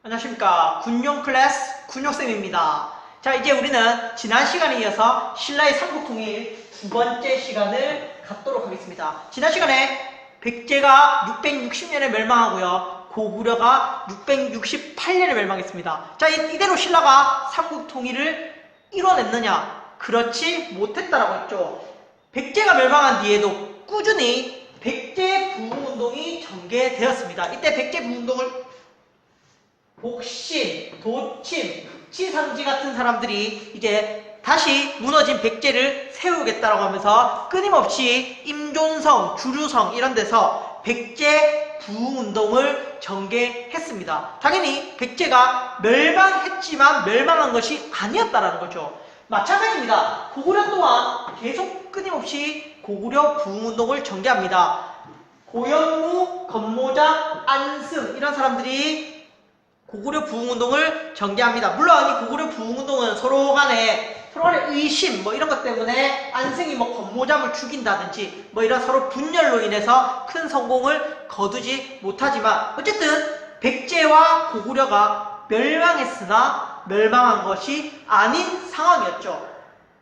안녕하십니까. 군용 클래스 군용쌤입니다. 자, 이제 우리는 지난 시간에 이어서 신라의 삼국통일 두 번째 시간을 갖도록 하겠습니다. 지난 시간에 백제가 660년에 멸망하고요, 고구려가 668년에 멸망했습니다. 자, 이대로 신라가 삼국통일을 이뤄냈느냐? 그렇지 못했다라고 했죠. 백제가 멸망한 뒤에도 꾸준히 백제 부흥운동이 전개되었습니다. 이때 백제 부흥운동을 복신, 도침, 극지상지 같은 사람들이 이제 다시 무너진 백제를 세우겠다라고 하면서 끊임없이 임존성, 주류성 이런 데서 백제 부흥운동을 전개했습니다. 당연히 백제가 멸망했지만 멸망한 것이 아니었다라는 거죠. 마찬가지입니다. 고구려 또한 계속 끊임없이 고구려 부흥운동을 전개합니다. 고현무, 건모장, 안승 이런 사람들이 고구려 부흥운동을 전개합니다. 물론 이 고구려 부흥운동은 서로 간의 의심 이런 것 때문에 안승이 건모잠을 죽인다든지 이런 서로 분열로 인해서 큰 성공을 거두지 못하지만 어쨌든 백제와 고구려가 멸망했으나 멸망한 것이 아닌 상황이었죠.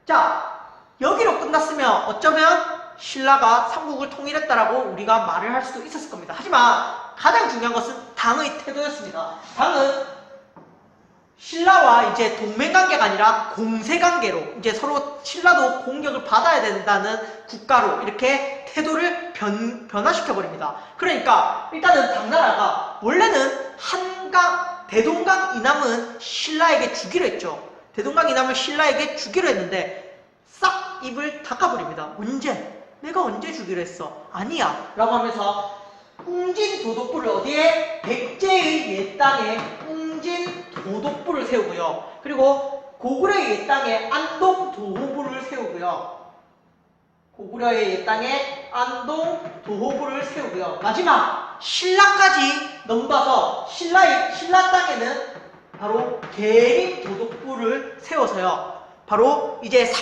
자, 여기로 끝났으면 어쩌면 신라가 삼국을 통일했다라고 우리가 말을 할 수도 있었을 겁니다. 하지만 가장 중요한 것은 당의 태도였습니다. 당은 신라와 이제 동맹관계가 아니라 공세관계로 이제 서로 신라도 공격을 받아야 된다는 국가로 이렇게 태도를 변화시켜버립니다. 그러니까 일단은 당나라가 원래는 대동강 이남은 신라에게 주기로 했죠. 대동강 이남을 신라에게 주기로 했는데 싹 입을 닦아버립니다. 내가 언제 주기로 했어? 아니야 라고 하면서 웅진 도독부를 어디에? 백제의 옛땅에 웅진 도독부를 세우고요. 그리고 고구려의 옛땅에 안동 도호부를 세우고요. 고구려의 옛땅에 안동 도호부를 세우고요. 마지막 신라까지 넘어가서 신라 땅에는 바로 계림 도독부를 세워서요. 바로 이제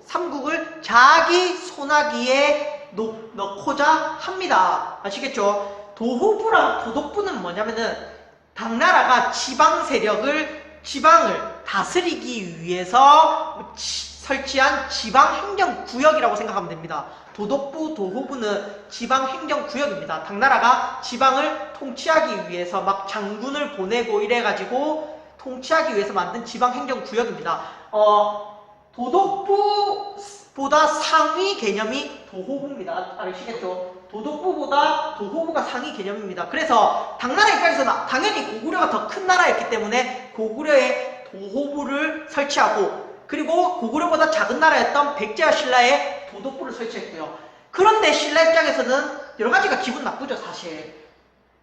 삼국을 자기 소나기에 넣고자 합니다. 아시겠죠? 도호부랑 도독부는 뭐냐면은 당나라가 지방을 다스리기 위해서 설치한 지방행정구역이라고 생각하면 됩니다. 도독부, 도호부는 지방행정구역입니다. 당나라가 지방을 통치하기 위해서 장군을 보내고 이래가지고 통치하기 위해서 만든 지방행정구역입니다. 도독부보다 상위 개념이 도호부입니다. 아시겠죠? 도독부보다 도호부가 상위 개념입니다. 그래서 당나라 입장에서는 당연히 고구려가 더 큰 나라였기 때문에 고구려의 도호부를 설치하고, 그리고 고구려보다 작은 나라였던 백제와 신라의 도독부를 설치했고요. 그런데 신라 입장에서는 여러 가지가 기분 나쁘죠, 사실.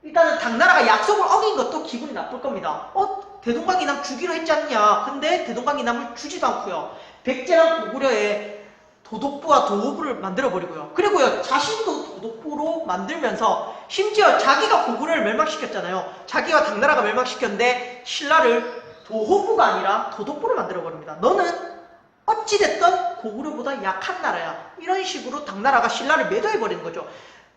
일단은 당나라가 약속을 어긴 것도 기분이 나쁠 겁니다. 대동강 이남 주기로 했지 않냐? 근데 대동강 이남을 주지도 않고요. 백제랑 고구려의 도독부와 도호부를 만들어버리고요. 그리고요, 자신도 도독부로 만들면서 심지어 자기가 고구려를 멸망시켰잖아요. 자기가 당나라가 멸망시켰는데 신라를 도호부가 아니라 도독부를 만들어버립니다. 너는 어찌됐든 고구려보다 약한 나라야. 이런 식으로 당나라가 신라를 매도해버리는 거죠.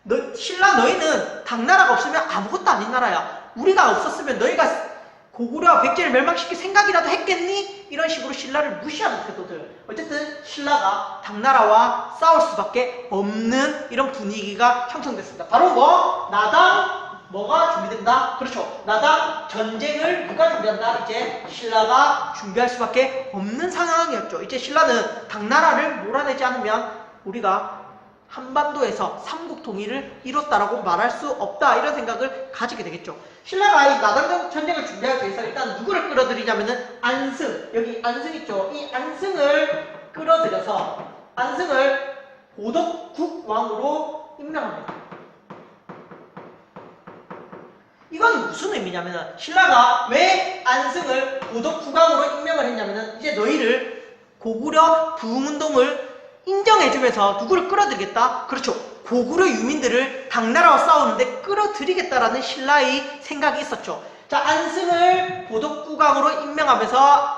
너희는 당나라가 없으면 아무것도 아닌 나라야. 우리가 없었으면 너희가 고구려와 백제를 멸망시킬 생각이라도 했겠니? 이런 식으로 신라를 무시하는 태도들. 어쨌든 신라가 당나라와 싸울 수밖에 없는 이런 분위기가 형성됐습니다. 바로 나당 뭐가 준비된다? 그렇죠. 나당 전쟁을 누가 준비한다? 이제 신라가 준비할 수밖에 없는 상황이었죠. 이제 신라는 당나라를 몰아내지 않으면 우리가 한반도에서 삼국 통일을 이뤘다라고 말할 수 없다, 이런 생각을 가지게 되겠죠. 신라가 이 나당 전쟁을 준비하기 위해서 일단 누구를 끌어들이냐면은 안승, 여기 안승 있죠. 이 안승을 끌어들여서 안승을 고덕국왕으로 임명합니다. 이건 무슨 의미냐면은 신라가 왜 안승을 고덕국왕으로 임명을 했냐면은 이제 너희를 고구려 부흥운동을 인정해주면서 누구를 끌어들이겠다? 그렇죠. 고구려 유민들을 당나라와 싸우는데 끌어들이겠다라는 신라의 생각이 있었죠. 자, 안승을 고덕국왕으로 임명하면서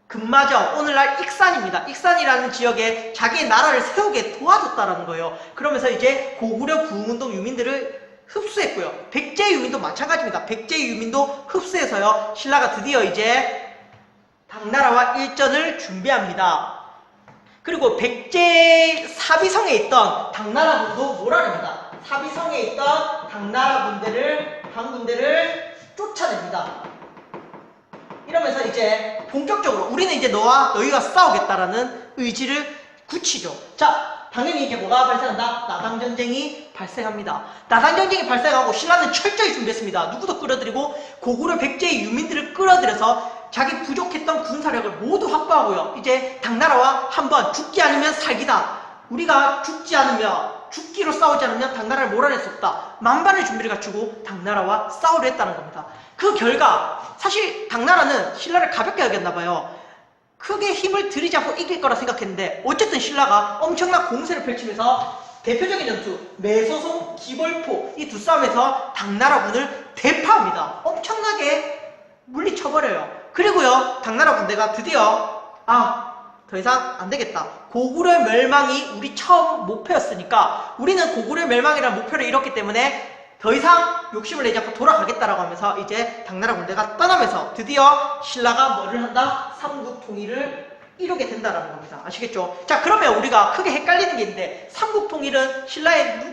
금마저 오늘날 익산입니다. 익산이라는 지역에 자기의 나라를 세우게 도와줬다라는 거예요. 그러면서 이제 고구려 부흥운동 유민들을 흡수했고요. 백제 유민도 마찬가지입니다. 백제 유민도 흡수해서요. 신라가 드디어 이제 당나라와 일전을 준비합니다. 그리고 백제 사비성에 있던 당나라군도 몰아냅니다. 사비성에 있던 당나라 군대를 쫓아냅니다. 이러면서 이제 본격적으로 우리는 이제 너희가 싸우겠다라는 의지를 굳히죠. 자, 당연히 이제 뭐가 발생한다? 나당전쟁이 발생합니다. 나당전쟁이 발생하고 신라는 철저히 준비했습니다. 누구도 끌어들이고 고구려 백제의 유민들을 끌어들여서 자기 부족했던 군사력을 모두 확보하고요. 이제 당나라와 한번 죽지 않으면 살기다. 우리가 죽기로 싸우지 않으면 당나라를 몰아낼 수 없다. 만반의 준비를 갖추고 당나라와 싸우려 했다는 겁니다. 그 결과 사실 당나라는 신라를 가볍게 여겼나봐요. 크게 힘을 들이지 않고 이길 거라 생각했는데 어쨌든 신라가 엄청난 공세를 펼치면서 대표적인 전투 매소송, 기벌포 이 두 싸움에서 당나라군을 대파합니다. 엄청나게 물리쳐버려요. 그리고요, 당나라 군대가 드디어 더 이상 안되겠다. 고구려 멸망이 우리 처음 목표였으니까 우리는 고구려 멸망이라는 목표를 이뤘기 때문에 더 이상 욕심을 내지 않고 돌아가겠다라고 하면서 이제 당나라 군대가 떠나면서 드디어 신라가 뭐를 한다? 삼국 통일을 이루게 된다라는 겁니다. 아시겠죠? 자, 그러면 우리가 크게 헷갈리는 게 있는데 삼국 통일은 신라의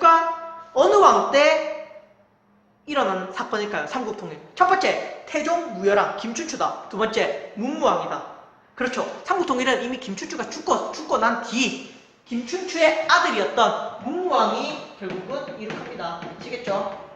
어느 왕 때 일어난 사건일까요? 삼국 통일. 첫 번째, 태종 무열왕 김춘추다. 두 번째, 문무왕이다. 그렇죠. 삼국 통일은 이미 김춘추가 죽고 난 뒤 김춘추의 아들이었던 문무왕이 결국은 이룩합니다. 아시겠죠?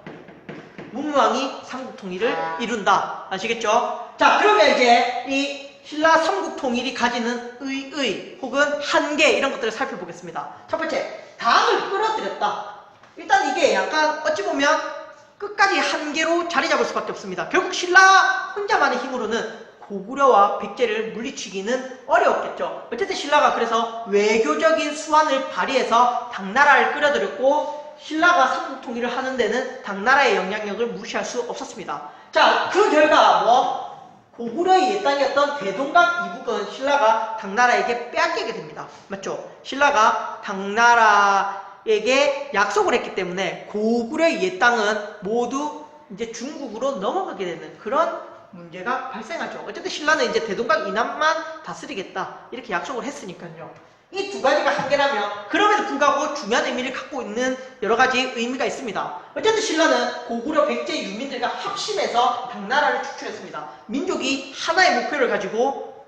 문무왕이 삼국 통일을 이룬다. 아시겠죠? 자, 그러면 이제 이 신라 삼국 통일이 가지는 의의 혹은 한계 이런 것들을 살펴보겠습니다. 첫 번째, 당을 끌어들였다. 일단 이게 약간 어찌 보면 끝까지 한계로 자리 잡을 수밖에 없습니다. 결국 신라 혼자만의 힘으로는 고구려와 백제를 물리치기는 어려웠겠죠. 어쨌든 신라가 그래서 외교적인 수완을 발휘해서 당나라를 끌어들였고 신라가 삼국 통일을 하는 데는 당나라의 영향력을 무시할 수 없었습니다. 자, 그 결과 고구려의 옛땅이었던 대동강 이북은 신라가 당나라에게 빼앗기게 됩니다. 맞죠? 신라가 당나라에게 약속을 했기 때문에 고구려의 옛땅은 모두 이제 중국으로 넘어가게 되는 그런 문제가 발생하죠. 어쨌든 신라는 이제 대동강 이남만 다스리겠다 이렇게 약속을 했으니까요. 이 두 가지가 한계라면 그럼에도 불구하고 중요한 의미를 갖고 있는 여러 가지 의미가 있습니다. 어쨌든 신라는 고구려 백제 유민들과 합심해서 당나라를 축출했습니다. 민족이 하나의 목표를 가지고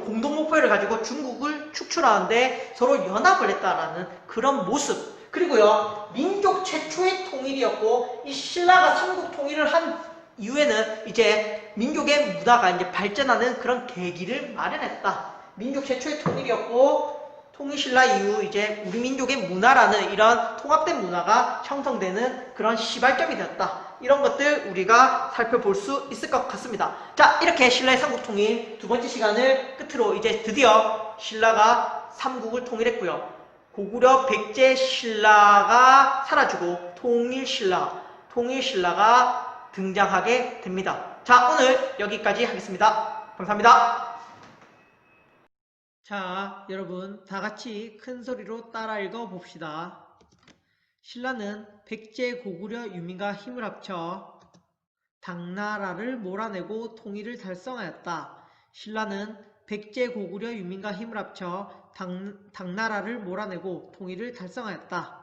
공동 목표를 가지고 중국을 축출하는데 서로 연합을 했다라는 그런 모습. 그리고요, 민족 최초의 통일이었고 이 신라가 삼국 통일을 한 이후에는 이제 민족의 문화가 이제 발전하는 그런 계기를 마련했다. 민족 최초의 통일이었고 통일신라 이후 이제 우리 민족의 문화라는 이런 통합된 문화가 형성되는 그런 시발점이 되었다. 이런 것들 우리가 살펴볼 수 있을 것 같습니다. 자, 이렇게 신라의 삼국통일 두 번째 시간을 끝으로 이제 드디어 신라가 삼국을 통일했고요. 고구려 백제 신라가 사라지고 통일신라가 등장하게 됩니다. 자, 오늘 여기까지 하겠습니다. 감사합니다. 자, 여러분 다 같이 큰 소리로 따라 읽어 봅시다. 신라는 백제 고구려 유민과 힘을 합쳐 당나라를 몰아내고 통일을 달성하였다. 신라는 백제 고구려 유민과 힘을 합쳐 당나라를 몰아내고 통일을 달성하였다.